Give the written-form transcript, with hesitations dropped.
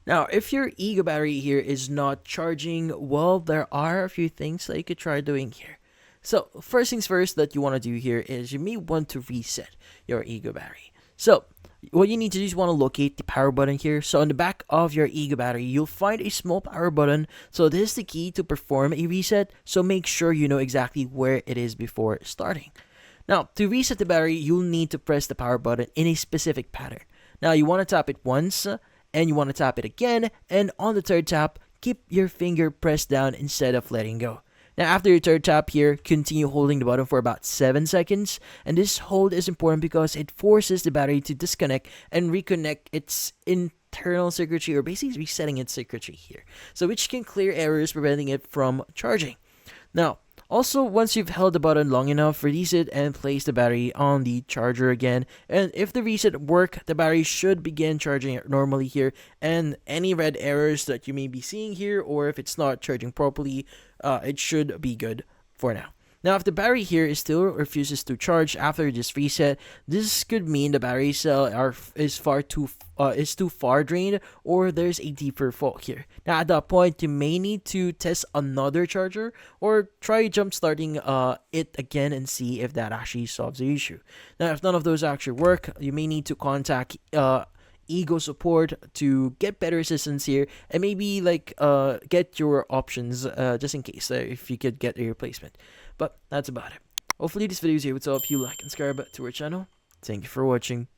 Now, if your Ego battery here is not charging, well, there are a few things that you could try doing here. So, first things first that you want to do here is you may want to reset your Ego battery. So, what you need to do is want to locate the power button here. So, on the back of your Ego battery, you'll find a small power button. So, this is the key to perform a reset. So, make sure you know exactly where it is before starting. Now, to reset the battery, you'll need to press the power button in a specific pattern. Now, you want to tap it once, and you want to tap it again, and on the third tap, keep your finger pressed down instead of letting go. Now, after your third tap here, continue holding the button for about 7 seconds, and this hold is important because it forces the battery to disconnect and reconnect its internal circuitry, or basically resetting its circuitry here, so which can clear errors preventing it from charging. Now, also, once you've held the button long enough, release it and place the battery on the charger again. And if the reset worked, the battery should begin charging normally here. And any red errors that you may be seeing here, or if it's not charging properly, it should be good for now. Now, if the battery here is still refuses to charge after this reset, this could mean the battery cell is too far drained, or there's a deeper fault here. Now, at that point, you may need to test another charger or try jump starting it again and see if that actually solves the issue. Now, if none of those actually work, you may need to contact Ego support to get better assistance here, and maybe get your options just in case if you could get a replacement. But that's about it. Hopefully this video is able to help you. Like and subscribe to our channel. Thank you for watching.